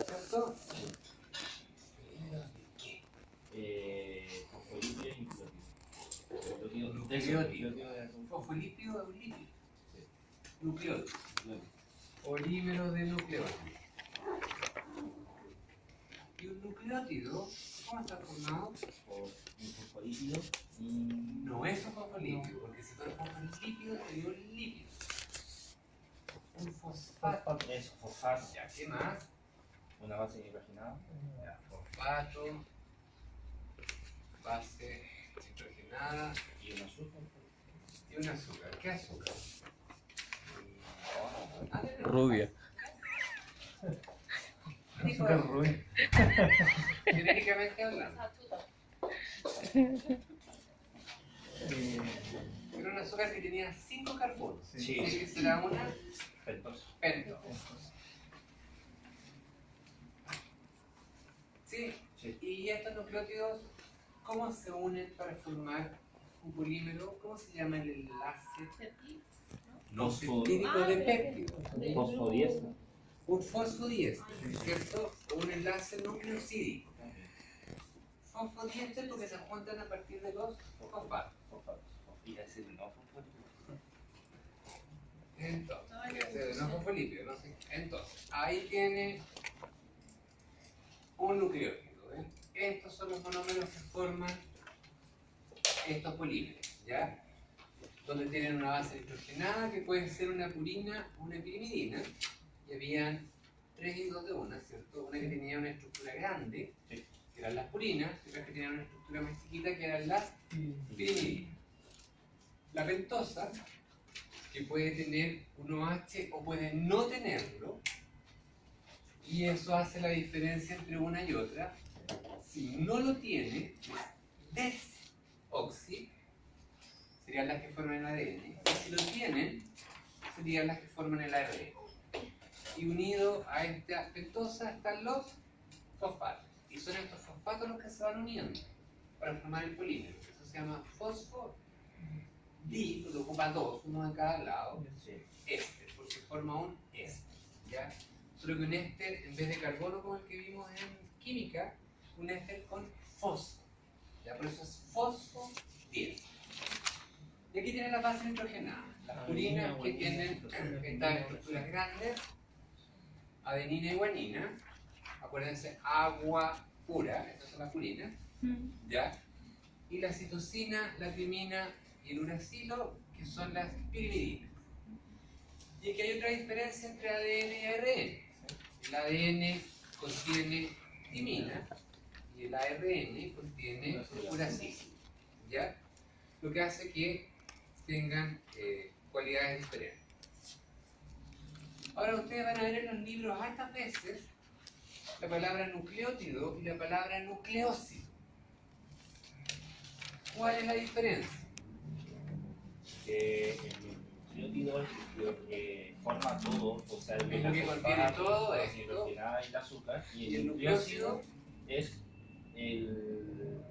¿cierto? Fosfolípido y nucleótido. Nucleótido. Fosfolípido es un lípido. Nucleótido. Polímero de nucleótido. Y un nucleótido, ¿cómo está formado? Por un fosfolípido y... No es un fosfolípido, porque si fuera un fosfolípido sería un lípido. Un fosfato. Eso, fosfato. Ya, ¿qué más? Una base hidrogenada. Ya, fosfato, base hidrogenada Y un azúcar. y un azúcar. ¿Qué azúcar? Rubia. Azúcar rubia. Genéricamente hablando. Era un azúcar que tenía 5 carbonos. Sí. Así que será una Pentosa. pentosa. ¿Sí? Sí. Y estos nucleótidos, ¿cómo se unen para formar un polímero? ¿Cómo se llama el enlace? No, peptídico de péptido. Fosfodiéster. Un fosfodiéster, ¿cierto? O un enlace nucleosídico. Fosfodiéster porque se juntan a partir de los fosfatos. Y ese no fosfolípido. Entonces, no fosfolípido, ¿no? Sí. Entonces, ahí tiene un nucleótido. ¿Eh? Estos son los monómeros que forman estos polímeros, ¿ya? Donde tienen una base nitrogenada que puede ser una purina o una pirimidina. Y habían 3 y 2 de una, ¿cierto? Una que tenía una estructura grande, que eran las purinas, y otras que tenían una estructura más chiquita, que eran las pirimidinas. La pentosa, que puede tener un OH o puede no tenerlo, y eso hace la diferencia entre una y otra. Si no lo tiene, es desoxi, serían las que forman el ADN, y si lo tienen, serían las que forman el ARN. Y unido a esta pentosa están los fosfatos. Y son estos fosfatos los que se van uniendo para formar el polímero. Eso se llama fosfodi, porque ocupa 2, uno de cada lado. Éster, porque forma un éster. ¿Ya? Solo que un éster, en vez de carbono como el que vimos en química, un éster con fosfo. ¿Ya? Por eso es fosfodiéster. Y aquí tienen la base nitrogenada. Las purinas que tienen estas estructuras grandes, adenina y guanina, acuérdense, agua pura, estas son las purinas, ¿ya? Y la citosina, la timina y el uracilo, que son las pirimidinas. Y aquí hay otra diferencia entre ADN y ARN. El ADN contiene timina y el ARN contiene uracilo, ¿ya? Lo que hace que tengan cualidades diferentes. Ahora ustedes van a ver en los libros hartas veces la palabra nucleótido y la palabra nucleócido. ¿Cuál es la diferencia? Que el nucleótido es lo que forma todo, o sea, el Es lo que contiene todo la esto. hidrogenada y el azúcar, Y y el el nucleócido nucleócido es en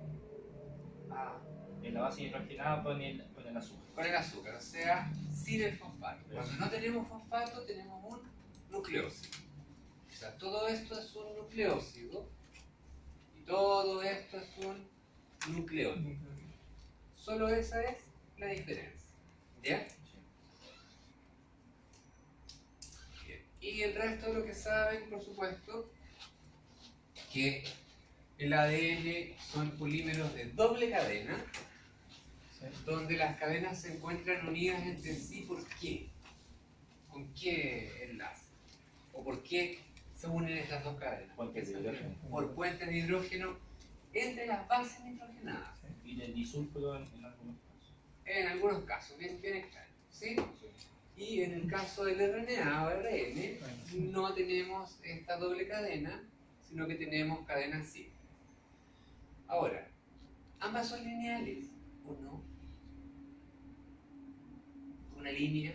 la base hidrogenada con el azúcar. con el azúcar, o sea, sin el fosfato. Cuando no tenemos fosfato, tenemos un nucleócido. O sea, todo esto es un nucleócido y todo esto es un nucleótido. Solo esa es la diferencia. ¿Ya? Bien. Y el resto de lo que saben, por supuesto, que el ADN son polímeros de doble cadena, donde las cadenas se encuentran unidas entre sí. ¿Por qué? ¿Con qué enlace? ¿O por qué se unen estas dos cadenas? Puentes de hidrógeno. Por puentes de hidrógeno entre las bases nitrogenadas. Y del disulfuro en algunos casos. En algunos casos, bien extraño, ¿sí? Y en el caso del RNA o ARN, no tenemos esta doble cadena, sino que tenemos cadenas sí. Ahora, ambas son lineales, ¿o no? Una línea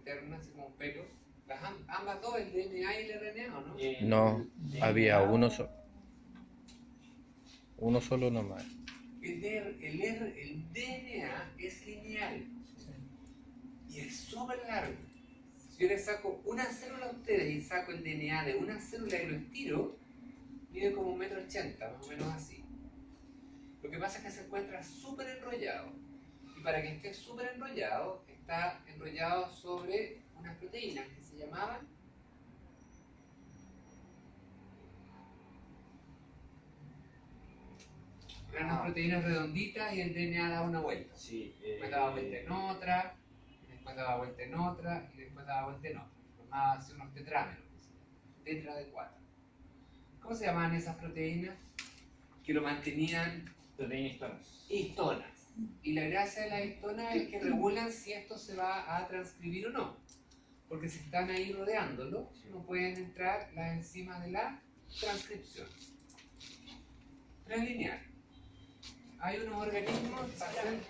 eterna, así como un pelo. Ambas dos, el DNA y el RNA, ¿o no? No, había uno solo nomás. El DNA es lineal y es súper largo, Si yo le saco una célula a ustedes y saco el DNA de una célula y lo estiro, mide como 1,80 m, más o menos así. Lo que pasa es que se encuentra súper enrollado. Y para que esté súper enrollado, está enrollado sobre unas proteínas que se llamaban eran unas proteínas redonditas y el DNA daba una vuelta. Sí. Después daba vuelta en otra, y después daba vuelta en otra, y después daba vuelta en otra. Formaba así unos tetrámeros, tetra de 4. ¿Cómo se llamaban esas proteínas? Que lo mantenían Proteínas histonas. histonas. Y la gracia de las histonas es que regulan si esto se va a transcribir o no. Porque si están ahí rodeándolo, no pueden entrar las enzimas de la transcripción. Translineal. Hay unos organismos que hacen...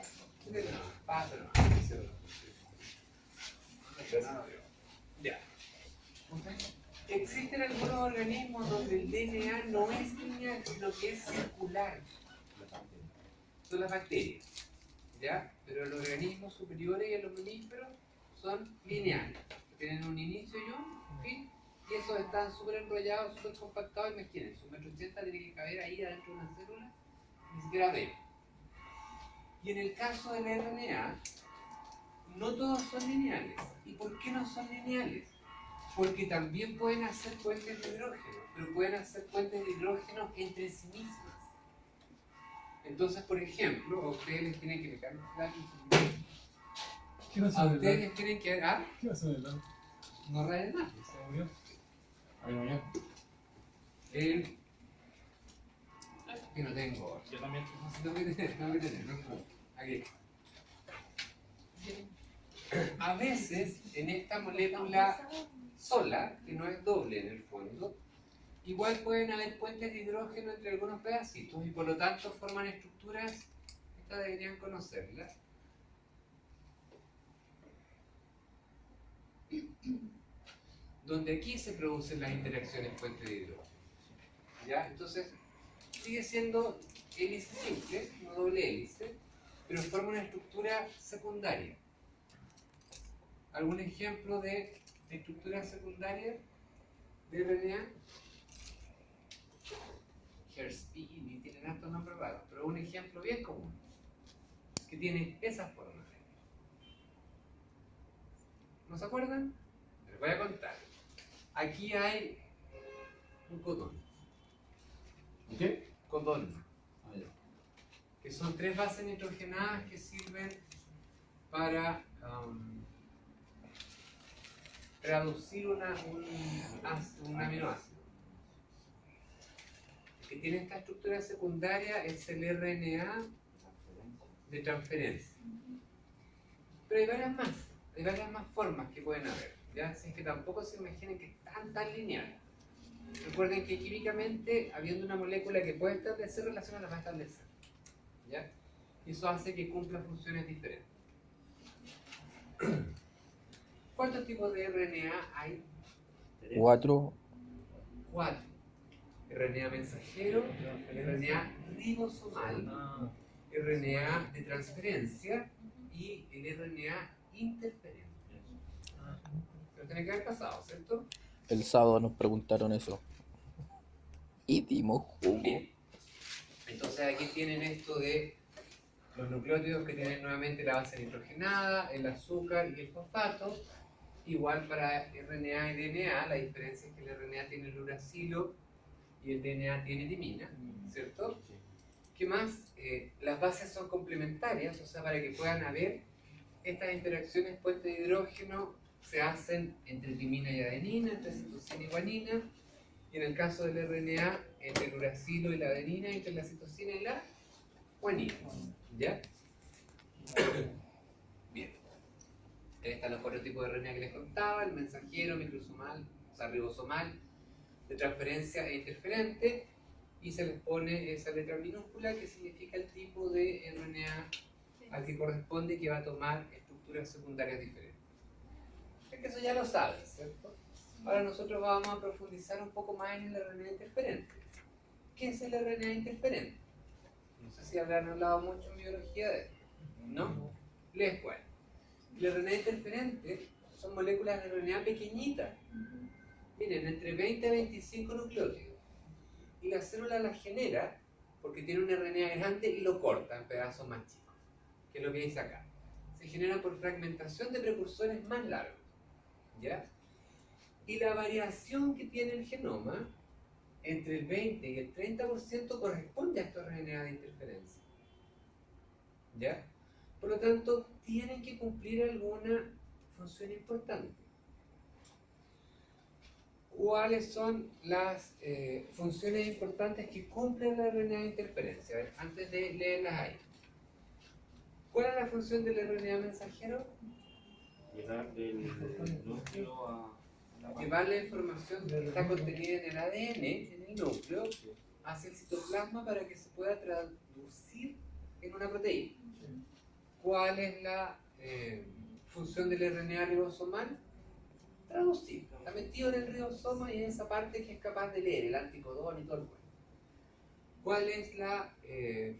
Ya. Existen algunos organismos donde el DNA no es lineal, sino que es circular. Son las bacterias, ¿ya? Pero los organismos superiores y los mamíferos son lineales. Tienen un inicio y un fin, y esos están súper enrollados, súper compactados. Imagínense, 1,80 m tiene que caber ahí adentro de una célula, ni siquiera ve. Y en el caso del RNA, no todos son lineales. ¿Y por qué no son lineales? Porque también pueden hacer puentes de hidrógeno, pero pueden hacer puentes de hidrógeno entre sí mismas. Entonces, por ejemplo, a ustedes les tienen que pegar un plato. ¿Qué pasó A en el ustedes lado? les tienen que dar. ¿Qué pasó en el lado? No rayen más. ¿Se murió? Ahí no, ya. Que no tengo. Yo también. Tengo que tener, no. Aquí. A veces, en esta molécula sola, que no es doble en el fondo, igual pueden haber puentes de hidrógeno entre algunos pedacitos y por lo tanto forman estructuras, estas deberían conocerlas, donde aquí se producen las interacciones puente de hidrógeno. ¿Ya? Entonces, sigue siendo hélice simple, no doble hélice, pero forma una estructura secundaria. ¿Algún ejemplo de estructura secundaria de RNA? Herspin, tienen hartos nombres raros, pero un ejemplo bien común, que tiene esa forma. ¿No se acuerdan? Les voy a contar. Aquí hay un codón. ¿Qué? Codón. Que son 3 bases nitrogenadas que sirven para traducir un aminoácido. El que tiene esta estructura secundaria es el RNA de transferencia. Pero hay varias más formas que pueden haber, ¿ya? Así que tampoco se imaginen que es tan lineal. Recuerden que químicamente, habiendo una molécula que puede establecer relaciones, las va a establecer, ¿ya? Y eso hace que cumpla funciones diferentes. ¿Cuántos tipos de RNA hay? 4. 4. RNA mensajero, RNA ribosomal, RNA de transferencia y el RNA interferente. Pero tiene que haber pasado, ¿cierto? El sábado nos preguntaron eso. Y dimos jugo. Bien. Entonces aquí tienen esto de los nucleótidos que tienen nuevamente la base nitrogenada, el azúcar y el fosfato. Igual para RNA y DNA, la diferencia es que el RNA tiene el uracilo y el DNA tiene timina, ¿cierto? ¿Qué más? Las bases son complementarias, o sea, para que puedan haber estas interacciones puente de hidrógeno se hacen entre timina y adenina, entre citosina y guanina, y en el caso del RNA, entre el uracilo y la adenina, entre la citosina y la guanina. ¿Ya? Bien. Ahí están los 4 tipos de RNA que les contaba: el mensajero, microsomal, o sea, ribosomal, de transferencia e interferente, y se les pone esa letra minúscula que significa el tipo de RNA al que corresponde, que va a tomar estructuras secundarias diferentes. Es que eso ya lo saben, ¿cierto? Ahora nosotros vamos a profundizar un poco más en el RNA interferente. ¿Qué es el RNA interferente? No sé si habrán hablado mucho en biología de esto, ¿no? Les cuento. El RNA interferente son moléculas de RNA pequeñitas. Miren, entre 20 a 25 nucleótidos. Y la célula las genera porque tiene un RNA grande y lo corta en pedazos más chicos, que es lo que dice acá. Se genera por fragmentación de precursores más largos. ¿Ya? Y la variación que tiene el genoma entre el 20 y el 30% corresponde a estos RNA de interferencia. ¿Ya? Por lo tanto, tienen que cumplir alguna función importante. ¿Cuáles son las funciones importantes que cumple el RNA de interferencia? A ver, antes de leerlas ahí. ¿Cuál es la función del RNA mensajero? Llegar del núcleo a la Llevar la información que está contenida en el ADN, en el núcleo, hacia el citoplasma para que se pueda traducir en una proteína. ¿Cuál es la función del RNA ribosomal? Traducir. Está metido en el ribosoma y en esa parte que es capaz de leer, el anticodón y todo el cuento. ¿Cuál es la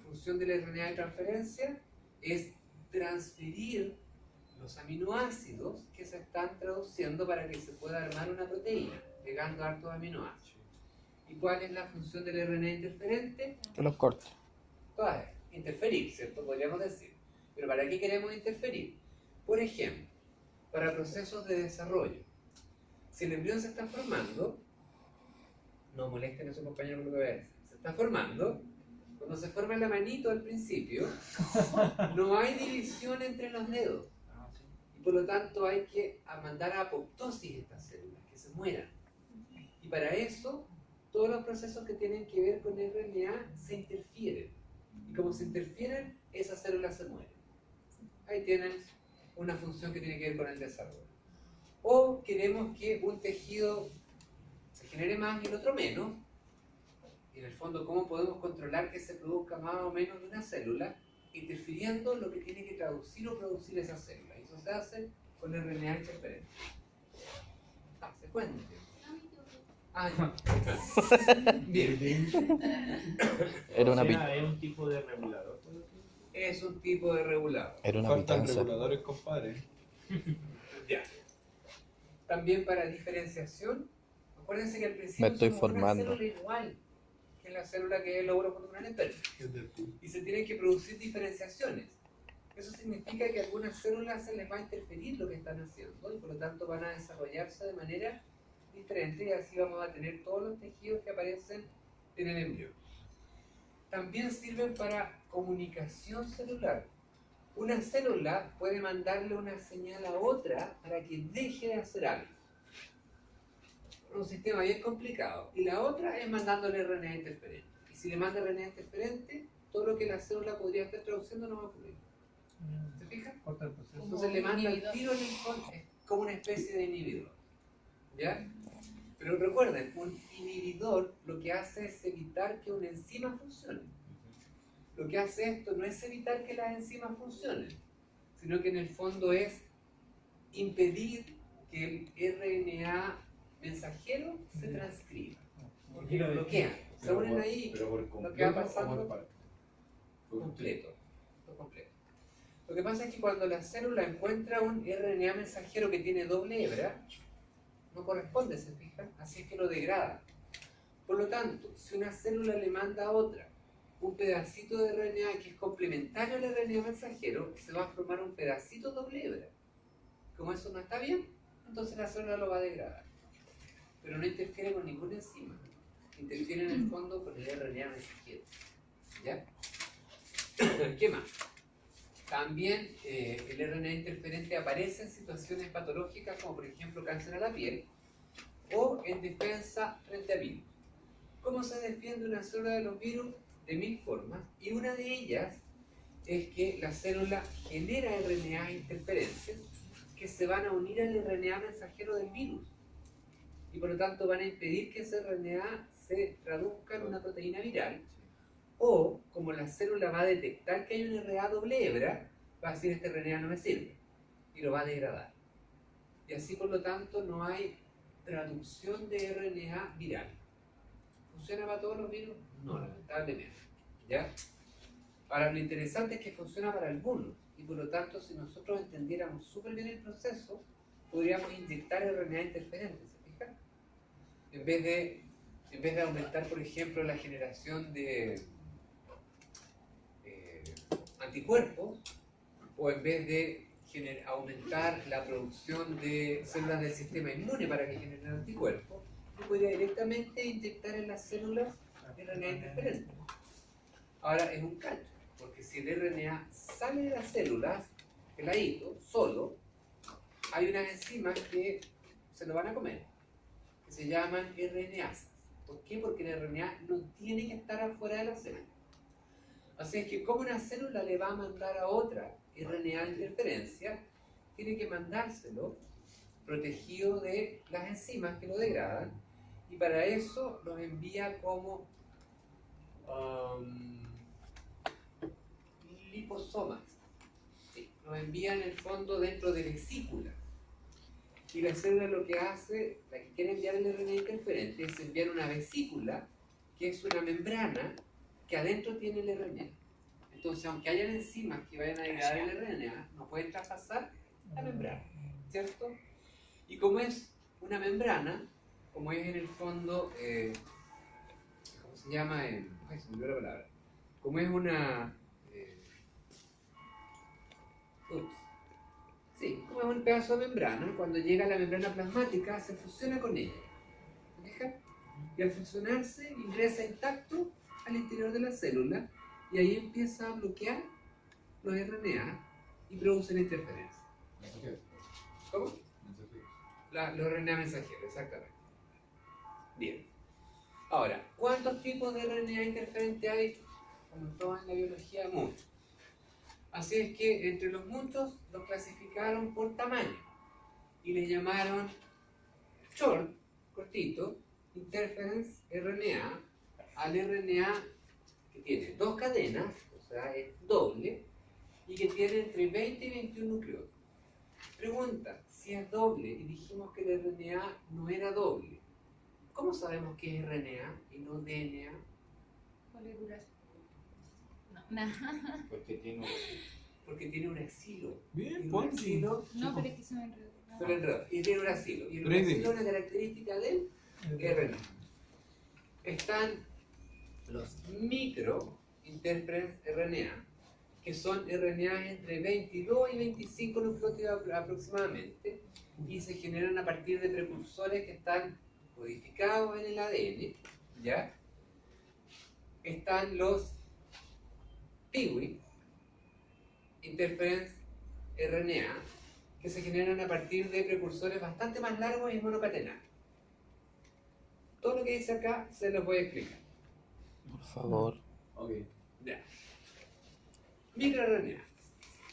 función del RNA de transferencia? Es transferir los aminoácidos que se están traduciendo para que se pueda armar una proteína, pegando hartos aminoácidos. ¿Y cuál es la función del RNA interferente? Que los corte. Todas, interferir, ¿cierto? Podríamos decir. Pero ¿para qué queremos interferir? Por ejemplo, para procesos de desarrollo. Si el embrión se está formando, no molesten a su compañero con lo que voy a decir, se está formando, cuando se forma la manito al principio, no hay división entre los dedos. Y por lo tanto hay que mandar a apoptosis estas células, que se mueran. Y para eso, todos los procesos que tienen que ver con RNA se interfieren. Y como se interfieren, esas células se mueren. Ahí tienen una función que tiene que ver con el desarrollo. O queremos que un tejido se genere más y el otro menos. Y en el fondo, ¿cómo podemos controlar que se produzca más o menos de una célula? Interfiriendo lo que tiene que traducir o producir esa célula. Y eso se hace con RNA interferente. Se cuenta. Ah, ya. Bien. Era una O sea, pista. es un tipo de regulador. Es un tipo de regulador. Era una Faltan pitanza. reguladores, compadre. Ya. También para diferenciación, acuérdense que al principio Me estoy somos formando. una célula igual que la célula que es el lóbulo frontal externo. Y se tienen que producir diferenciaciones. Eso significa que a algunas células se les va a interferir lo que están haciendo y por lo tanto van a desarrollarse de manera diferente y así vamos a tener todos los tejidos que aparecen en el embrión. También sirven para comunicación celular. Una célula puede mandarle una señal a otra para que deje de hacer algo. Un sistema bien complicado. Y la otra es mandándole RNA interferente. Y si le manda RNA interferente, todo lo que la célula podría estar traduciendo no va a ocurrir. ¿Se fijan? Corta el proceso. Entonces le manda el tiro en el fondo, es como una especie de inhibidor. ¿Ya? Pero recuerden, un inhibidor lo que hace es evitar que una enzima funcione. Lo que hace esto no es evitar que las enzimas funcionen, sino que en el fondo es impedir que el RNA mensajero se transcriba. Porque lo bloquean. Se unen ahí Pero por lo que va completo o pasando por parte. completo. Todo completo. Lo que pasa es que cuando la célula encuentra un RNA mensajero que tiene doble hebra, no corresponde, ¿se fijan? Así es que lo degrada. Por lo tanto, si una célula le manda a otra un pedacito de RNA que es complementario al RNA mensajero, se va a formar un pedacito doble hebra. Como eso no está bien, entonces la célula lo va a degradar. Pero no interfiere con ninguna enzima. Interfiere en el fondo con el RNA mensajero. ¿Ya? ¿Qué más? También el RNA interferente aparece en situaciones patológicas como por ejemplo cáncer a la piel o en defensa frente a virus. ¿Cómo se defiende una célula de los virus? De mil formas, y una de ellas es que la célula genera RNA interferentes que se van a unir al RNA mensajero del virus y por lo tanto van a impedir que ese RNA se traduzca en una proteína viral, o como la célula va a detectar que hay un RNA doble hebra, va a decir este RNA no me sirve y lo va a degradar, y así por lo tanto no hay traducción de RNA viral. ¿Funciona para todos los virus? No, lamentablemente. ¿Ya? Ahora, lo interesante es que funciona para algunos, y por lo tanto, si nosotros entendiéramos súper bien el proceso, podríamos inyectar RNA interferente, ¿se fijan? En vez de aumentar, por ejemplo, la generación de anticuerpos, o en vez de aumentar la producción de células del sistema inmune para que generen anticuerpos, yo podría directamente inyectar en las células RNA interferente. Ahora es un cacho, porque si el RNA sale de las células, peladito, solo, hay unas enzimas que se lo van a comer, que se llaman RNasas. ¿Por qué? Porque el RNA no tiene que estar afuera de la célula. Así es que como una célula le va a mandar a otra RNA de interferencia, tiene que mandárselo protegido de las enzimas que lo degradan, y para eso los envía como liposomas. Sí, los envía en el fondo dentro de vesículas. Y la célula lo que hace, la que quiere enviar el RNA interferente, es enviar una vesícula, que es una membrana, que adentro tiene el RNA. Entonces, aunque hayan enzimas que vayan a degradar el RNA, no pueden traspasar la membrana, ¿cierto? Y como es una membrana, como es en el fondo, ¿cómo se llama? Ay, se me olvidó la palabra. Como es una... sí, como es un pedazo de membrana, cuando llega a la membrana plasmática se fusiona con ella. ¿Me dejan? Y al fusionarse ingresa intacto al interior de la célula, y ahí empieza a bloquear los RNA y producen interferencia. ¿Cómo? Los RNA mensajeros, exactamente. Bien. Ahora, ¿cuántos tipos de RNA interferente hay? Como en toda la biología, muchos. Así es que entre los muchos los clasificaron por tamaño y les llamaron short, cortito, interference RNA, al RNA que tiene dos cadenas, o sea, es doble, y que tiene entre 20 y 21 nucleótidos. Pregunta, si es doble y dijimos que el RNA no era doble, ¿cómo sabemos que es RNA y no DNA? Poliduras. No, nada. Porque tiene un Porque tiene un exilo. Bien, Tiene un Ponzi. exilo, No, pero es que se me enredó. No. se lo enredó, y tiene un exilo. Y el Breve. exilo es una característica del RNA. Están los micro interference RNA, que son RNA entre 22 y 25 nucleótidos aproximadamente, y se generan a partir de precursores que están codificados en el ADN, ¿ya? Están los PIWI, interference RNA, que se generan a partir de precursores bastante más largos y monocatenarios. Todo lo que dice acá se los voy a explicar. Por favor. Ok. Ya. MicroRNA.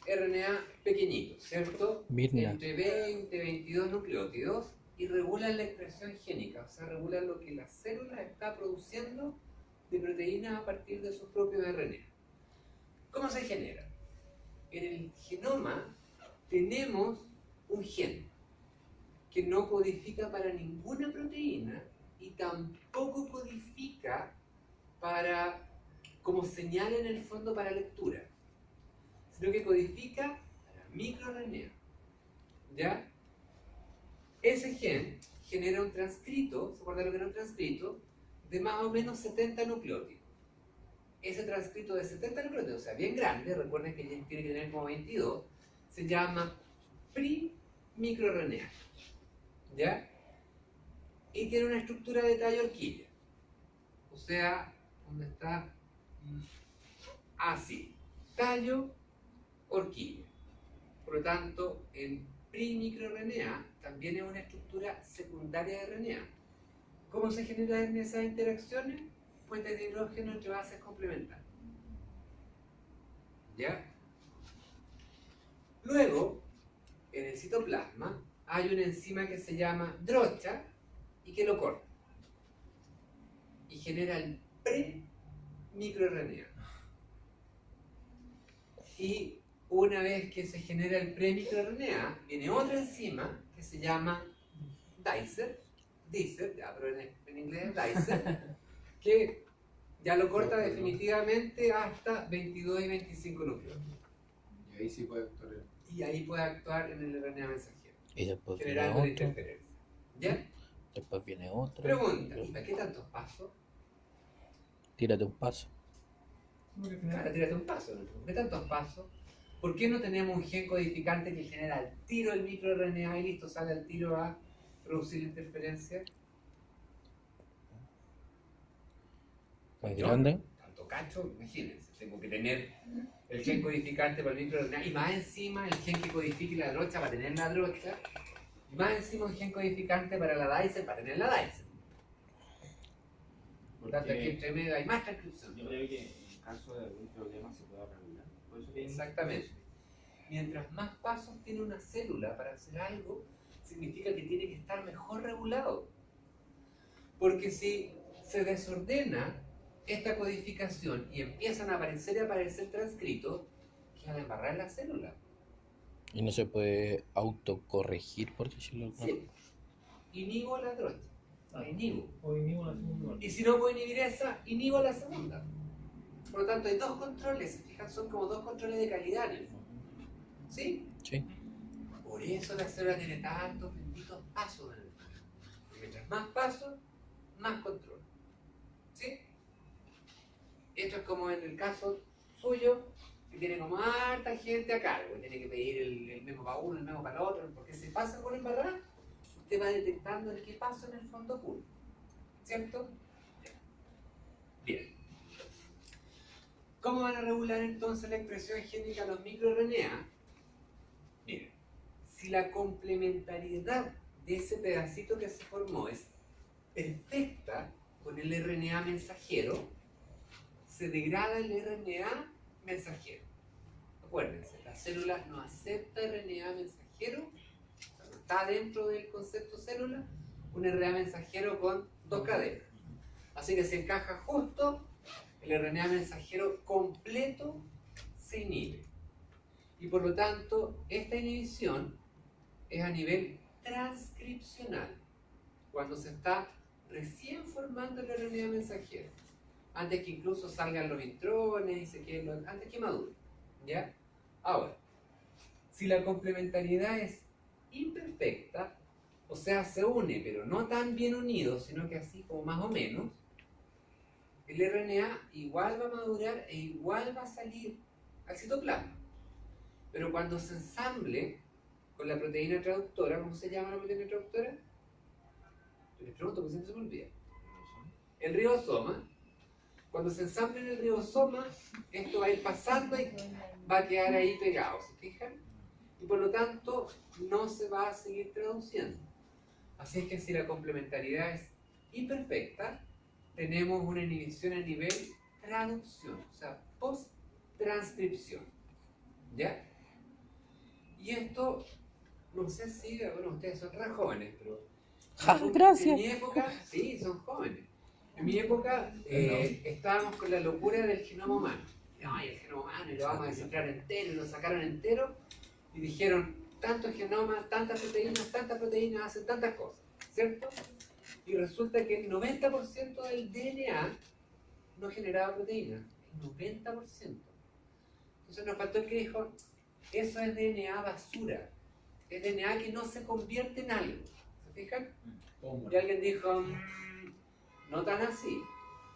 RNA pequeñito, ¿cierto? Mirna. Entre 20 y 22 nucleótidos, y regulan la expresión génica, o sea, regulan lo que la célula está produciendo de proteínas a partir de sus propios RNA. ¿Cómo se genera? En el genoma tenemos un gen que no codifica para ninguna proteína y tampoco codifica para, como señal en el fondo para lectura, sino que codifica para microRNA. ¿Ya? Ese gen genera un transcrito, ¿se acuerdan lo que era un transcrito? De más o menos 70 nucleótidos. Ese transcrito de 70 nucleótidos, o sea, bien grande, recuerden que tiene que tener como 22, se llama primicroRNA. ¿Ya? Y tiene una estructura de tallo horquilla. O sea, ¿dónde está? Así. Tallo, horquilla. Por lo tanto, el primicroRNA también es una estructura secundaria de RNA. ¿Cómo se generan esas interacciones? Puentes de hidrógeno entre bases complementarias. ¿Ya? Luego, en el citoplasma, hay una enzima que se llama DROCHA y que lo corta. Y genera el premicroRNA. Y una vez que se genera el premicroRNA, viene otra enzima que se llama Dicer, ya, pero en inglés es Dicer, que ya lo corta definitivamente hasta 22 y 25 núcleos. Y ahí sí puede actuar. Y ahí puede actuar en el RNA mensajero. Y después viene generando la otro. interferencia. ¿Ya? Después viene otro. Pregunta, ¿y para qué tantos pasos? Tírate un paso. Porque al Claro, final, tírate un paso. ¿No? ¿Por qué tantos pasos? ¿Por qué no tenemos un gen codificante que genera al tiro el microRNA y listo, sale al tiro a producir la interferencia? Muy Yo, grande. tanto cacho, imagínense, tengo que tener el gen codificante para el microRNA y más encima el gen que codifique la drocha para tener la drocha y más encima un gen codificante para la Dyson para tener la Dyson. Por lo tanto, aquí entre medio hay más transcripción. Yo creo que en caso de algún problema se pueda regular. Por eso que Exactamente. Mientras más pasos tiene una célula para hacer algo, significa que tiene que estar mejor regulado. Porque si se desordena esta codificación y empiezan a aparecer y aparecer transcritos, quedan embarrar la célula. Y no se puede autocorregir, por decirlo de alguna Sí. Inhibo la drocha. La inhibo. hoy mismo la segunda. Y si no puedo inhibir esa, inhibo la segunda. Por lo tanto, hay dos controles. ¿Se fijan? Son como dos controles de calidad en el fondo. ¿Sí? Sí. Por eso la célula tiene tantos benditos pasos en el fondo. Porque mientras más pasos, más control. ¿Sí? Esto es como en el caso suyo, que tiene como harta gente a cargo. Tiene que pedir el memo para uno, el memo para el otro. Porque si pasa por embarrar, usted va detectando el que pasa en el fondo oculto. ¿Cierto? Bien. ¿Cómo van a regular entonces la expresión génica de los microRNA? Miren, si la complementariedad de ese pedacito que se formó es perfecta con el RNA mensajero, se degrada el RNA mensajero. Acuérdense, la célula no acepta RNA mensajero, o sea, no está dentro del concepto célula, un RNA mensajero con dos cadenas. Así que se encaja justo, el RNA mensajero completo se inhibe. Y por lo tanto, esta inhibición es a nivel transcripcional, cuando se está recién formando el RNA mensajero, antes que incluso salgan los intrones y se queden antes que madure. ¿Ya? Ahora, si la complementariedad es imperfecta, o sea, se une, pero no tan bien unido, sino que así como más o menos, el RNA igual va a madurar e igual va a salir al citoplasma. Pero cuando se ensamble con la proteína traductora, ¿cómo se llama la proteína traductora? Yo les pregunto, porque siempre se me olvida. El ribosoma. Cuando se ensamble en el ribosoma, esto va a ir pasando y va a quedar ahí pegado, ¿se fijan? Y por lo tanto, no se va a seguir traduciendo. Así es que si la complementariedad es imperfecta, tenemos una inhibición a nivel traducción, o sea, post-transcripción. ¿Ya? Y esto, no sé si, bueno, ustedes son re jóvenes, pero... Gracias. En mi época, sí, son jóvenes. En mi época estábamos con la locura del genoma humano. Ay, el genoma humano, y lo vamos a descifrar entero, y lo sacaron entero, y dijeron, tantos genomas, tantas proteínas hacen tantas cosas, ¿cierto? Y resulta que el 90% del DNA no generaba proteínas, el 90%. Entonces nos faltó el que dijo, eso es DNA basura, es DNA que no se convierte en algo. ¿Se fijan? Y alguien dijo, no tan así,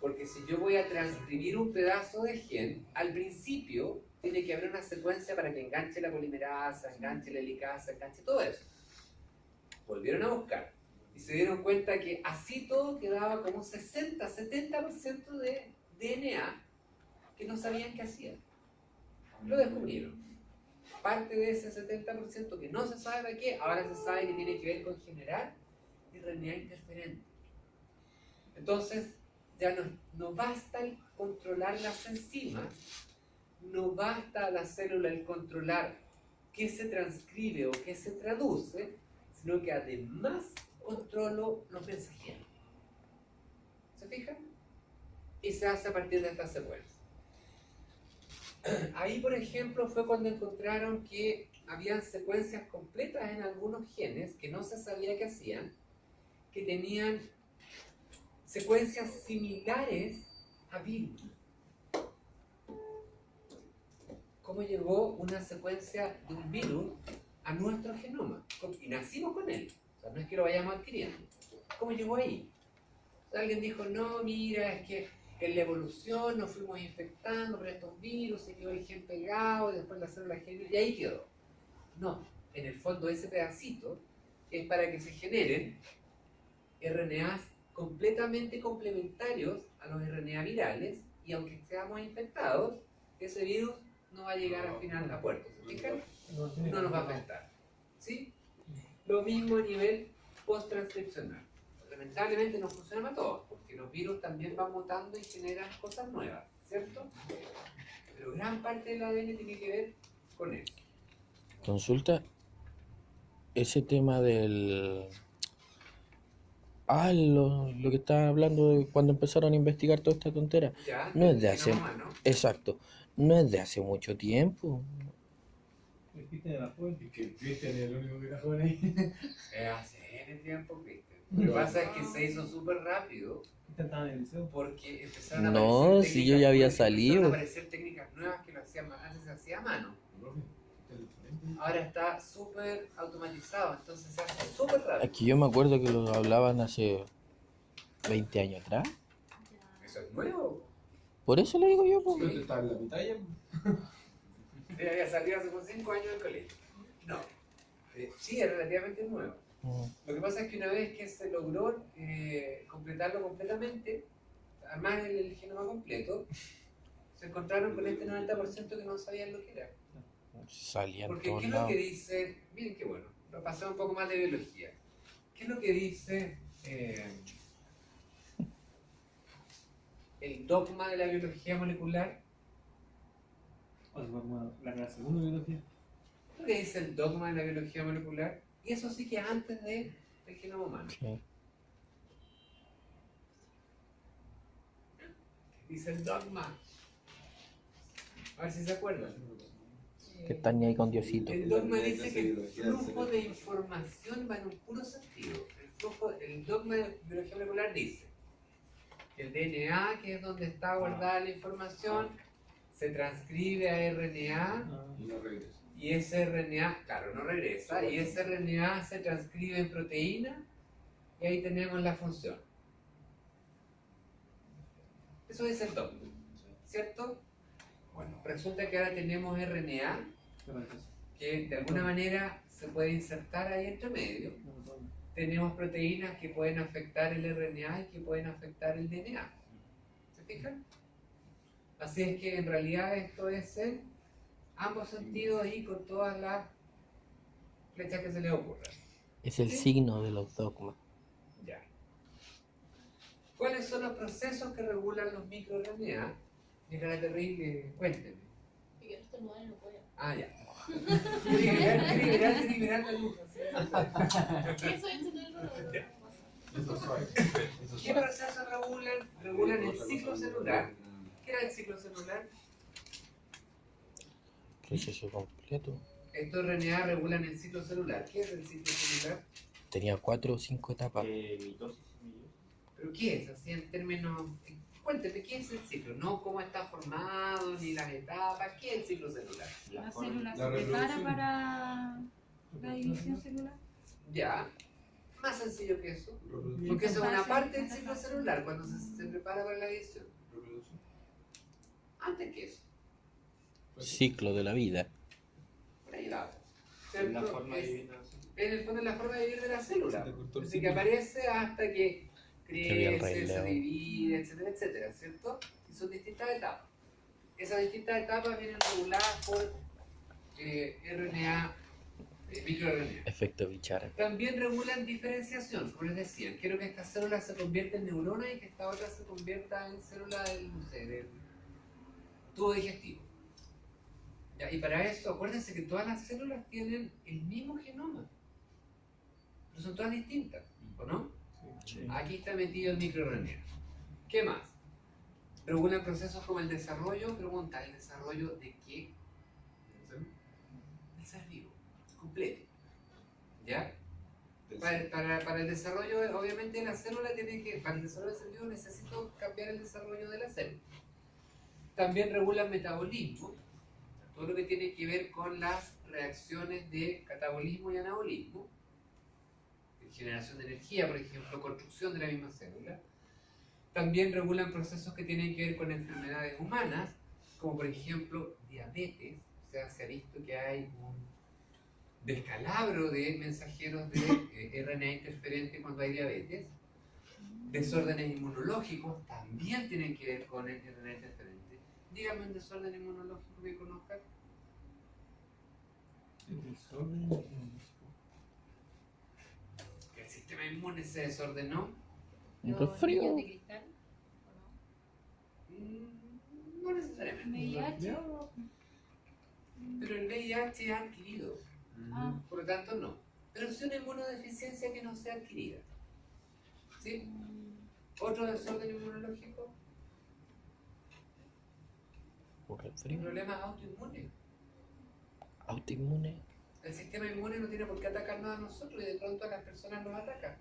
porque si yo voy a transcribir un pedazo de gen, al principio tiene que haber una secuencia para que enganche la polimerasa, enganche la helicasa, enganche todo eso. Volvieron a buscar y se dieron cuenta que así todo quedaba como un 60-70% de DNA que no sabían qué hacían. Lo descubrieron. Parte de ese 70% que no se sabe para qué, ahora se sabe que tiene que ver con generar RNA interferente. Entonces, ya no basta el controlar las enzimas, no basta a la célula el controlar qué se transcribe o qué se traduce, sino que además controlo los mensajeros. ¿Se fijan? Y se hace a partir de esta secuencia. Ahí, por ejemplo, fue cuando encontraron que habían secuencias completas en algunos genes que no se sabía qué hacían, que tenían secuencias similares a virus. ¿Cómo llegó una secuencia de un virus a nuestro genoma y nacimos con él. O sea, no es que lo vayamos adquiriendo. ¿Cómo llegó ahí? O sea, alguien dijo, no, mira, es que en la evolución nos fuimos infectando por estos virus, se quedó el gen pegado, y después la célula genera, y ahí quedó. No, en el fondo ese pedacito es para que se generen RNAs completamente complementarios a los RNA virales, y aunque seamos infectados, ese virus no va a llegar al final a puerto. ¿Se fijan? No nos va a afectar. ¿Sí? Lo mismo a nivel post-transcripcional. Lamentablemente no funciona para todos, porque los virus también van mutando y generan cosas nuevas, ¿cierto? Pero gran parte del ADN tiene que ver con eso. Consulta. Ese tema del... lo que estaba hablando de cuando empezaron a investigar toda esta tontera. Ya, No es del de hace... genoma humano. Exacto. No es de hace mucho tiempo. El Cristian de la fuente, que el Cristian es el único que está joven ahí. Hace N tiempo, Cristian. Lo que pasa es que se hizo súper rápido Cristian estaba en el liceo. porque empezaron a No, aparecer si yo ya había técnicas nuevas, salido. empezaron a aparecer técnicas nuevas que lo hacían antes se hacía a mano. Ahora está súper automatizado, entonces se hace súper rápido. Aquí yo me acuerdo que lo hablaban hace 20 años atrás. Eso es nuevo. Por eso le digo yo, po. ¿Usted está en la mitad ya? Ya había salido hace como 5 años del colegio. No. Sí, es relativamente nuevo. Lo que pasa es que una vez que se logró completarlo completamente, armar el genoma completo, se encontraron con este 90% que no sabían lo que era. Salía en Porque todos ¿qué es lo lados. que dice? Miren qué bueno, lo pasamos un poco más de biología. ¿Qué es lo que dice el dogma de la biología molecular? O sea, como la segunda biología. ¿Qué es lo que dice el dogma de la biología molecular? Y eso sí que antes del genoma humano. Sí. Dice el dogma. A ver si se acuerdan. Que están ni ahí con Diosito. El dogma dice que el flujo de información va en un puro sentido. El dogma de biología molecular dice que el DNA, que es donde está guardada la información, se transcribe a RNA Y no regresa. y ese RNA, claro, no regresa, y ese RNA se transcribe en proteína y ahí tenemos la función. Eso es el dogma, ¿cierto? Bueno, resulta que ahora tenemos RNA que de alguna manera se puede insertar ahí entre medio. Tenemos proteínas que pueden afectar el RNA y que pueden afectar el DNA. ¿Se fijan? Así es que en realidad esto es en ambos sentidos y con todas las flechas que se les ocurran. Es el signo de los dogmas. Ya. ¿Cuáles son los procesos que regulan los microRNA? Mi cara terrible, cuéntenme. Y que no estornudar en los pollos. Ah, ya. Quiere liberar la luz. así. Eso es tener Eso es suave. ¿Qué procesos regulan? Regulan el ciclo celular. ¿Qué era el ciclo celular? Proceso completo. Estos RNA regulan el ciclo celular. ¿Qué es el ciclo celular? Tenía 4 o 5 etapas. Mitosis, meiosis. ¿Pero qué es? Así en términos... Cuénteme, ¿qué es el ciclo? No cómo está formado, ni las etapas. ¿Qué es el ciclo celular? La forma- célula la se prepara reproducción. para la división celular. Ya. Más sencillo que eso. Porque eso es una parte del ciclo celular cuando se prepara para la división. Antes que eso. Ciclo de la vida. Por ahí va. Es la ¿Cierto? forma de Es- vivir de la célula. En el fondo es la forma de vivir de la célula. Se te cortó el Desde que ciclo. aparece hasta que vi el Rey crece, se León. divide, etcétera, etcétera, ¿cierto? Y son distintas etapas. Esas distintas etapas vienen reguladas por RNA, microRNA. Efecto bichara. También regulan diferenciación, como les decía. Quiero que esta célula se convierta en neurona y que esta otra se convierta en célula del, no sé, del tubo digestivo. Ya, y para eso, acuérdense que todas las células tienen el mismo genoma, pero son todas distintas, ¿o no? Aquí está metido el microRNA. ¿Qué más? Regulan procesos como el desarrollo. Pregunta, ¿el desarrollo de qué? Del ser vivo, completo. ¿Ya? Para el desarrollo, obviamente la célula tiene que, para el desarrollo del ser vivo necesito cambiar el desarrollo de la célula. También regulan metabolismo. todo lo que tiene que ver con las reacciones de catabolismo y anabolismo, de generación de energía, por ejemplo, construcción de la misma célula. También regulan procesos que tienen que ver con enfermedades humanas, como por ejemplo diabetes. O sea, se ha visto que hay un descalabro de mensajeros de RNA interferente cuando hay diabetes. Desórdenes inmunológicos también tienen que ver con el RNA interferente. Dígame un desorden inmunológico que conozcan. Que el sistema inmune se desordenó. Un Los resfrío. niños de cristal, No necesariamente. VIH. Pero el VIH es adquirido. Ah. Por lo tanto, no. Pero sí una inmunodeficiencia que no sea adquirida. ¿Sí? Otro desorden inmunológico, Un resfrío. problemas autoinmunes. Autoinmune. El sistema inmune no tiene por qué atacarnos a nosotros y de pronto a las personas nos ataca.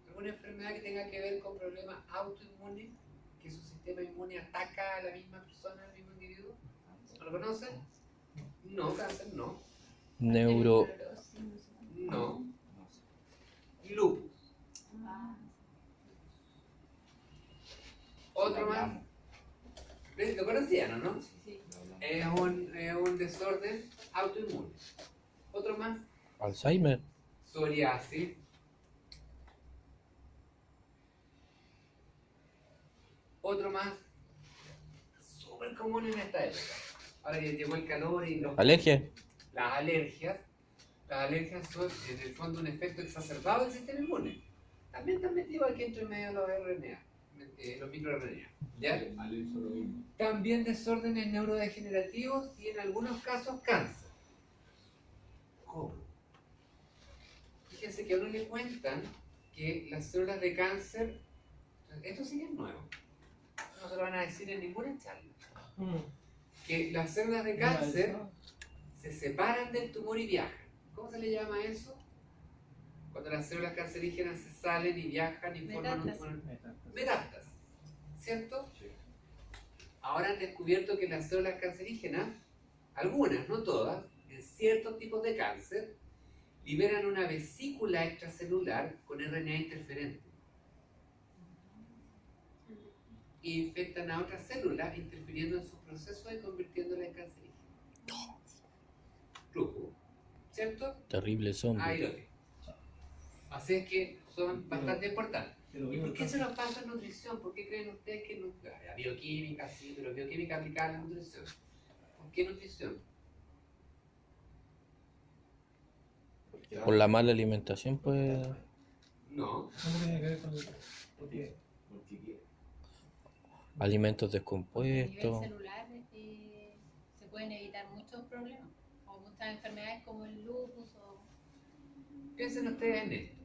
Alguna enfermedad que tenga que ver con problemas autoinmunes, que su sistema inmune ataca a la misma persona, al mismo individuo. ¿No lo conocen? No, cáncer no. Neuro. No. Lupus. Ah. Otro más. ¿Ves? Lo conocían, ¿no? Sí, sí. Es un desorden autoinmune. Otro más. Alzheimer. Psoriasis. Otro más. Súper común en esta época. Ahora que llegó el calor y Alergia. las alergias. Las alergias son en el fondo un efecto exacerbado del sistema inmune. También están metidos aquí entre medio los RNA, los microRNA. ¿Ya? También desórdenes neurodegenerativos y en algunos casos cáncer. ¿Cómo? Fíjense que a uno le cuentan que las células de cáncer, esto sí que es nuevo, no se lo van a decir en ninguna charla, que las células de cáncer se separan del tumor y viajan. ¿Cómo se le llama eso? Cuando las células cancerígenas se salen y viajan y forman un tumor. Metástasis, ¿cierto? Ahora han descubierto que las células cancerígenas, algunas, no todas, en ciertos tipos de cáncer, liberan una vesícula extracelular con RNA interferente y infectan a otras células interfiriendo en su proceso y convirtiéndola en cancerígena. Grupo, ¿cierto? Terrible Ahí zombie. lo tengo. Así es que son bastante importantes. ¿Y por qué se nos pasa en nutrición? ¿Por qué creen ustedes que la bioquímica, sí, pero bioquímica aplicada a la nutrición? ¿Por qué nutrición? Por la mala alimentación, pues. No. ¿Cómo tiene que ver con el... ¿Por qué? Alimentos A nivel descompuestos. celular se pueden evitar muchos problemas o muchas enfermedades como el lupus o Piensen ustedes en esto.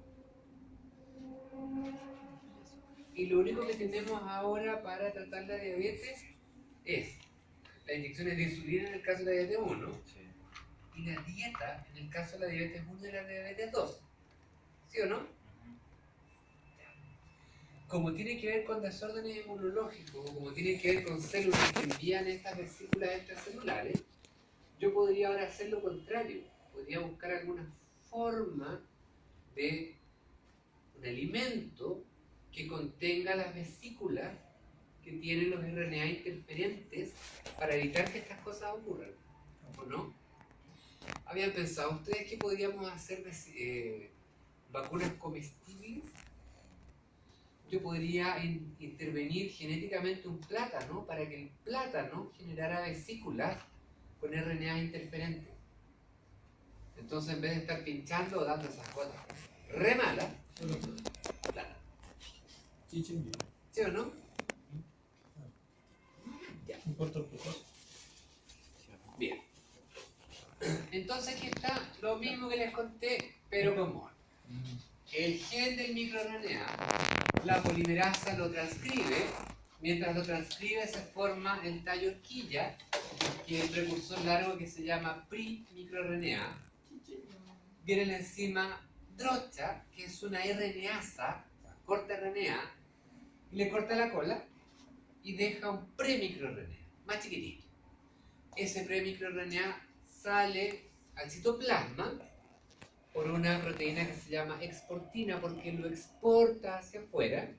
Y lo único que tenemos ahora para tratar la diabetes es las inyecciones de insulina en el caso de la diabetes 1 y la dieta en el caso de la diabetes 1 y la diabetes 2. ¿Sí o no? Como tiene que ver con desórdenes inmunológicos, como tiene que ver con células que envían estas vesículas extracelulares, yo podría ahora hacer lo contrario. Podría buscar alguna forma de un alimento que contenga las vesículas que tienen los RNA interferentes para evitar que estas cosas ocurran, ¿o no? ¿Habían pensado ustedes que podríamos hacer vacunas comestibles? Yo podría intervenir genéticamente un plátano para que el plátano generara vesículas con RNA interferentes. Entonces, en vez de estar pinchando o dando esas cosas re malas, plátano. ¿Sí o no? Ya. No importa el proceso. Bien. Entonces aquí está lo mismo que les conté, pero con mono. El gen del microRNA, la polimerasa lo transcribe, mientras lo transcribe se forma el tallo horquilla, que es el precursor largo que se llama pri-microRNA. Viene la enzima drocha, que es una RNasa, corta RNA, y le corta la cola y deja un pre-microRNA, más chiquitito. ese pre-microRNA sale al citoplasma por una proteína que se llama exportina porque lo exporta hacia afuera.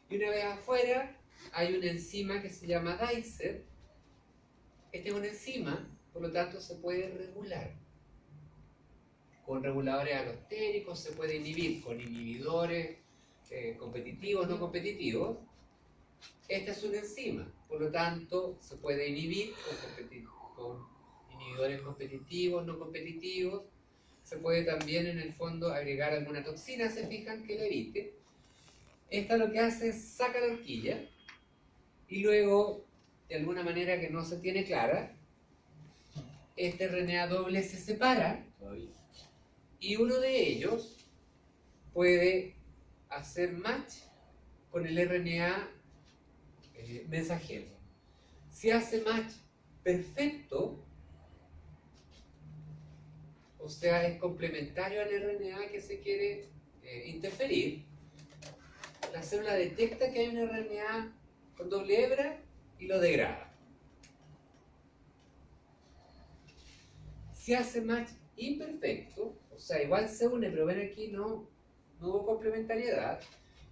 Y una vez afuera hay una enzima que se llama Dicer. Esta es una enzima, por lo tanto se puede regular. Con reguladores alostéricos se puede inhibir, con inhibidores competitivos, no competitivos. Esta es una enzima, por lo tanto se puede inhibir con inhibidores competitivos, no competitivos. Se puede también en el fondo agregar alguna toxina, se fijan, que la evite. Esta lo que hace es saca la horquilla y luego, de alguna manera que no se tiene clara, este RNA doble se separa y uno de ellos puede hacer match con el RNA mensajero. Si hace match perfecto, o sea, es complementario al RNA que se quiere interferir, la célula detecta que hay un RNA con doble hebra y lo degrada. Si hace match imperfecto, o sea, igual se une, pero ven aquí no hubo complementariedad,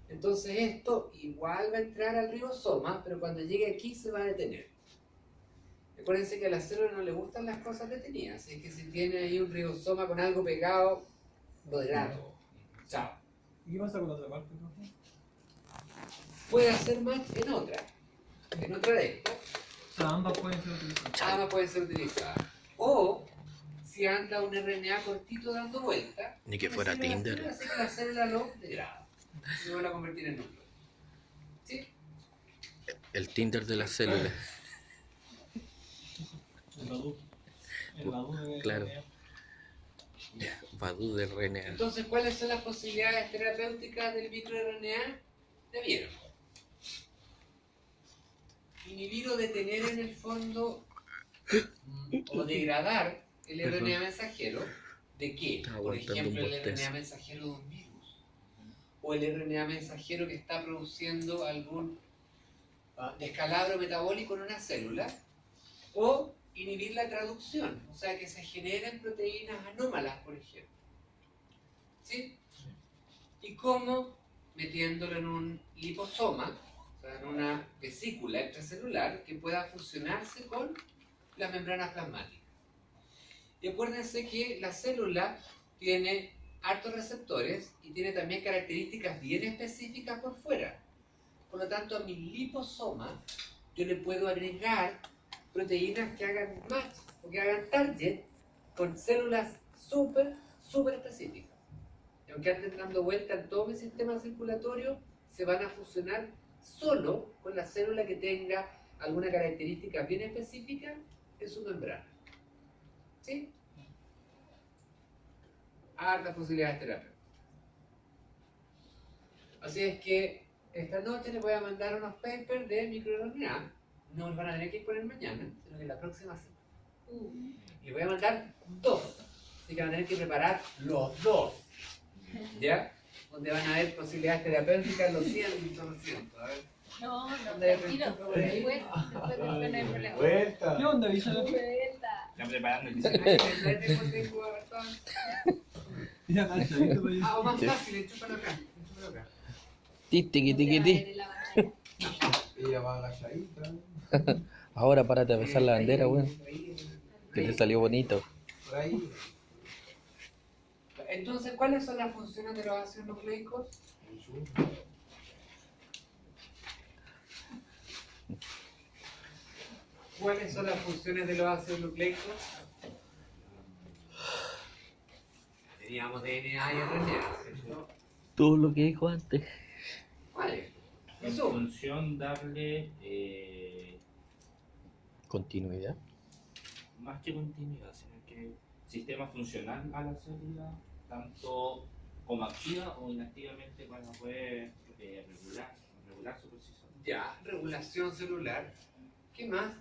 entonces esto igual va a entrar al ribosoma, pero cuando llegue aquí se va a detener. Acuérdense que a la célula no le gustan las cosas detenidas, así que si tiene ahí un ribosoma con algo pegado, lo degrada todo. Chao. ¿Y qué pasa con la otra parte, entonces? Puede hacer match en otra de estas. O sea, ambas pueden ser utilizadas. Ambas pueden ser utilizadas. O si anda un RNA cortito dando vuelta, Ni que fuera así Tinder. así que la célula lo degrada. Y lo van a convertir en núcleo. ¿Sí? El Tinder de las células. El Badu. El Badu de Claro. Badu del RNA. Entonces, ¿cuáles son las posibilidades terapéuticas del microRNA? Ya vieron. Inhibir o detener en el fondo o degradar el RNA mensajero. ¿De qué? Está Por aguantando ejemplo, un el bostezo. RNA mensajero de un virus. O el RNA mensajero que está produciendo algún descalabro metabólico en una célula. O inhibir la traducción, o sea, que se generen proteínas anómalas, por ejemplo. ¿Sí? ¿Y cómo? Metiéndolo en un liposoma, o sea, en una vesícula extracelular que pueda fusionarse con las membranas plasmáticas. Y acuérdense que la célula tiene hartos receptores y tiene también características bien específicas por fuera. Por lo tanto, a mi liposoma yo le puedo agregar proteínas que hagan match o que hagan target con células súper específicas. Y aunque anden dando vuelta en todo mi sistema circulatorio, se van a fusionar solo con la célula que tenga alguna característica bien específica en su membrana. ¿Sí? Hartas posibilidades terapéuticas. Así es que esta noche les voy a mandar unos papers de microRNA. No los van a tener que poner mañana, sino que la próxima semana. Y les voy a mandar 2. Así que van a tener que preparar los 2. ¿Ya? Donde van a haber posibilidades terapéuticas, lo siento. A ver. No, ¿Dónde tranquilo. por ahí? Después no hay problema. Vuelta. ¿Qué onda, Villa? Vuelta. Ya preparando el Ay, diseño. tengo hartón. Ya, calzadito, pues. O más fácil, enchúfalo acá. Tiqui, tiqui, ti. Ella va agachadita. Ahora párate a besar la bandera, weón. Que te salió bonito. Por ahí. Entonces, ¿cuáles son las funciones de los ácidos nucleicos? ¿Cuáles son las funciones de los ácidos nucleicos? Teníamos DNA y RNA, ¿cierto? Todo lo que dijo antes. ¿Cuáles? En Eso. función darle Continuidad. más que continuidad, sino que sistema funcional a la célula, tanto como activa o inactivamente para poder regular su proceso. Ya, regulación celular. ¿Qué más?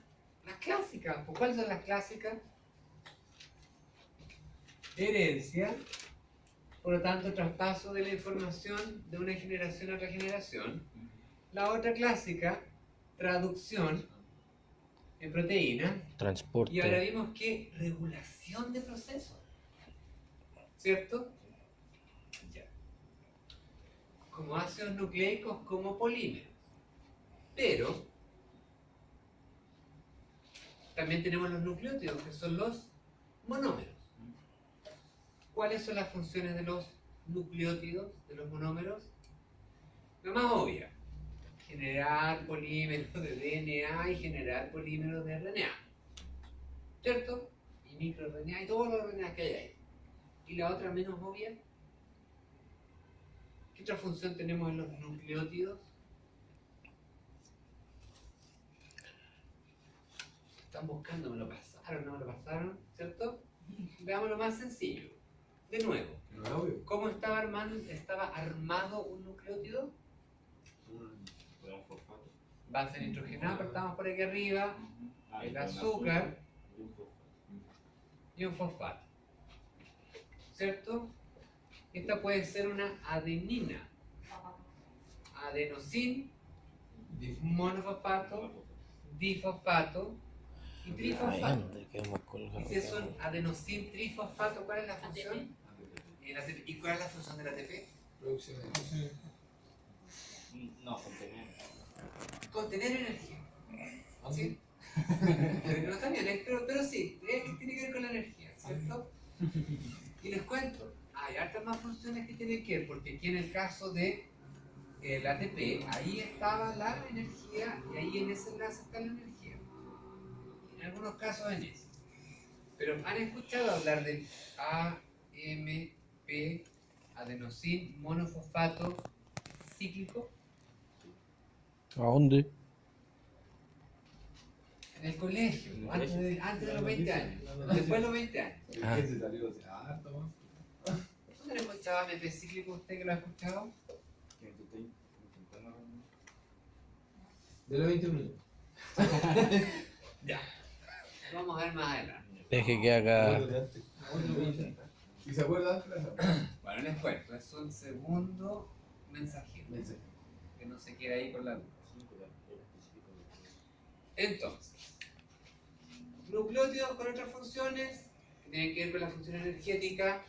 Las clásicas. ¿Pues cuáles son las clásicas? Herencia. Por lo tanto, traspaso de la información de una generación a otra generación. La otra clásica, traducción. en proteínas. Transporte. Y ahora vimos que regulación de procesos. ¿Cierto? Ya. Como ácidos nucleicos, como polímeros. Pero también tenemos los nucleótidos, que son los monómeros. ¿Cuáles son las funciones de los nucleótidos, de los monómeros? La más obvia. Generar polímeros de DNA y generar polímeros de RNA. ¿Cierto? Y microRNA y todos los RNA que hay ahí. Y la otra menos obvia. ¿Qué otra función tenemos en los nucleótidos? Están buscando, me lo pasaron, no me lo pasaron, ¿cierto? Veamos lo más sencillo. De nuevo, No es obvio. ¿cómo estaba armado un nucleótido? Podemos fosfato. Base nitrogenada, partamos por aquí arriba, Ah, el y con azúcar y un fosfato. y un fosfato. ¿Cierto? Esta puede ser una adenina. Adenosin, monofosfato, difosfato y Ay, trifosfato. anda, quedamos colgados. Y si es un adenosin trifosfato, ¿cuál es la función? ¿Y cuál es la función del ATP? Producción de No, contener. Contener energía. ¿Sí? No está bien, pero sí, tiene que ver con la energía, ¿cierto? Y les cuento, hay hartas más funciones que tienen que ver, porque aquí en el caso de el ATP, ahí estaba la energía y ahí en ese enlace está la energía. En algunos casos en ese. Pero ¿han escuchado hablar del AMP, adenosin monofosfato cíclico? ¿A dónde? En el colegio, antes de los 20 años. Después de los 20 años. Ah. ¿Qué se salió hace harto más? ¿Dónde le escuchaba AMP cíclico usted que lo ha escuchado? Que tú estás intentando. De los 20 minutos. Ya. Lo vamos a ver más adelante. Deje que haga. ¿Y se acuerda? Bueno, les cuento, es un segundo mensajero que no se queda ahí con la duda. Entonces, nucleótidos con otras funciones que tienen que ver con la función energética,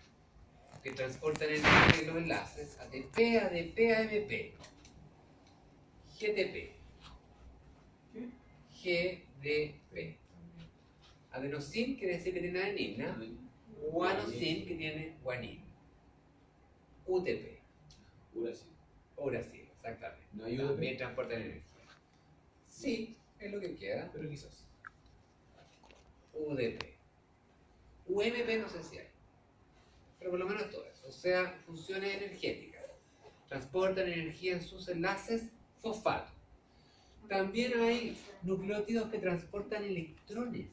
que transportan energía en los enlaces, ATP, ADP, AMP, GTP, GDP. Adenosin quiere decir que tiene adenina, guanosin que tiene guanina, UTP, uracil, exactamente. No hay También UTP, transportan energía. Sí, es lo que queda. pero quizás. UDP. UMP no sé si hay. Pero por lo menos todo eso. O sea, funciones energéticas. Transportan energía en sus enlaces fosfato. También hay nucleótidos que transportan electrones.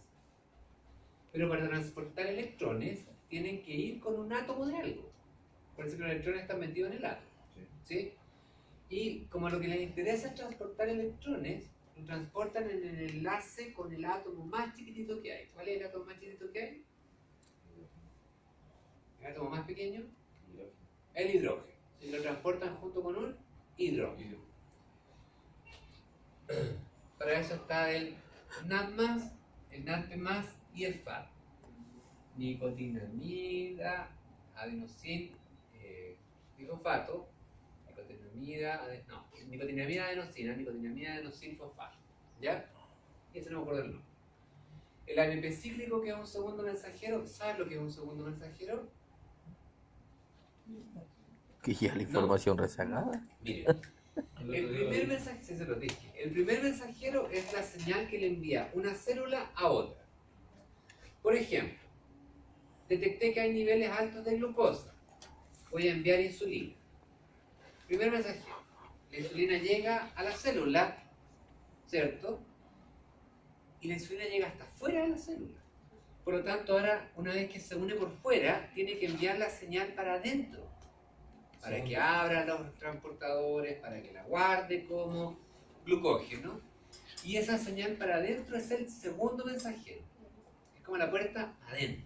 Pero para transportar electrones tienen que ir con un átomo de algo. Por eso que los electrones están metidos en el átomo. ¿Sí? Y como lo que les interesa es transportar electrones, lo transportan en el enlace con el átomo más chiquitito que hay. ¿Cuál es el átomo más chiquitito que hay? ¿El átomo más pequeño? El hidrógeno. Y lo transportan junto con un hidrógeno. Para eso está el NAD+, el NADP+, y el FAD. Nicotinamida, adenosin, difosfato, nicotinamida, adenosina, nicotinamida, adenosin, fosfato. ¿Ya? Y ese no me acuerdo el nombre. El AMP cíclico, que es un segundo mensajero, ¿sabes lo que es un segundo mensajero? Que ya la información rezagada. Miren, el primer mensajero, sí, se lo dije. El primer mensajero es la señal que le envía una célula a otra. Por ejemplo, detecté que hay niveles altos de glucosa. Voy a enviar insulina. Primer mensajero. La insulina llega a la célula, ¿cierto? Y la insulina llega hasta fuera de la célula. Por lo tanto, ahora, una vez que se une por fuera, tiene que enviar la señal para adentro. Para que abra los transportadores, para que la guarde como glucógeno. Y esa señal para adentro es el segundo mensajero. Es como la puerta adentro.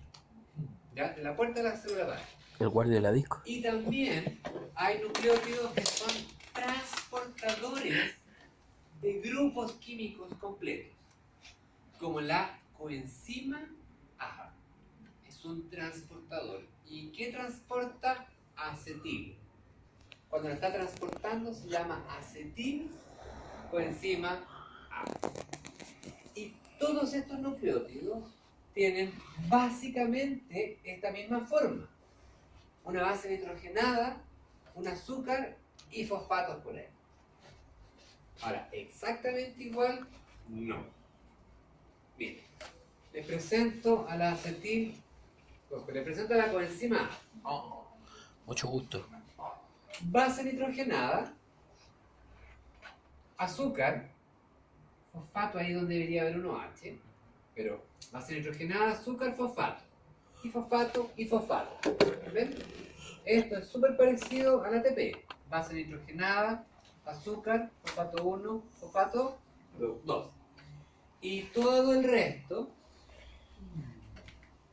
¿Ya? De la puerta de la célula para adentro. El guardia de la disco. Y también hay nucleótidos que son transportadores de grupos químicos completos. como la coenzima A. Es un transportador. ¿Y qué transporta? Acetil. Cuando lo está transportando se llama acetil coenzima A. Y todos estos nucleótidos tienen básicamente esta misma forma. Una base nitrogenada, un azúcar y fosfatos por ahí. Ahora, ¿exactamente igual? No. Bien, les presento a la acetil, les presento a la coenzima A. Mucho gusto. Base nitrogenada, azúcar, fosfato ahí donde debería haber un OH, pero base nitrogenada, azúcar, fosfato. Y fosfato y fosfato. ¿Ven? Esto es súper parecido al ATP. Base nitrogenada, azúcar, fosfato 1, fosfato 2. Y todo el resto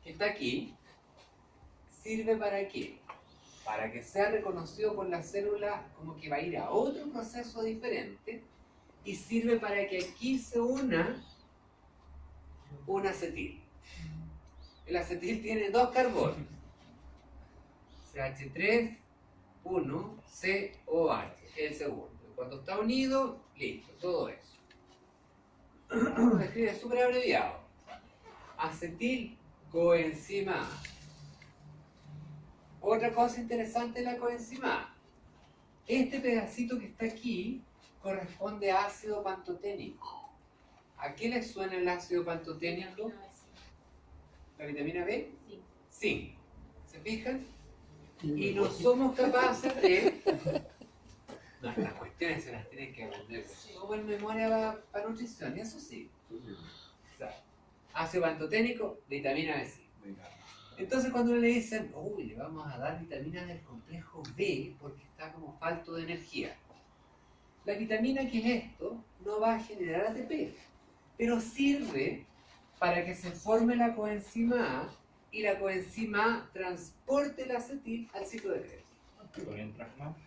que está aquí sirve para qué? Para que sea reconocido por la célula como que va a ir a otro proceso diferente y sirve para que aquí se una un acetil. El acetil tiene 2 carbonos. CH3, 1, COH, el segundo. Cuando está unido, listo, todo eso. Se escribe súper abreviado. Acetil coenzima A. Otra cosa interesante de la coenzima A. Este pedacito que está aquí corresponde a ácido pantoténico. ¿A qué le suena el ácido pantoténico? ¿La vitamina B? Sí. Sí. ¿Se fijan? Y no somos capaces de... No, estas cuestiones se las tienen que aprender. Somos en memoria para nutrición, y eso sí. O sea, ácido pantoténico, vitamina B. Entonces cuando le dicen, uy, le vamos a dar vitamina del complejo B porque está como falto de energía. La vitamina que es esto no va a generar ATP, pero sirve para que se forme la coenzima A y la coenzima A transporte el acetil al ciclo de Krebs. Mientras más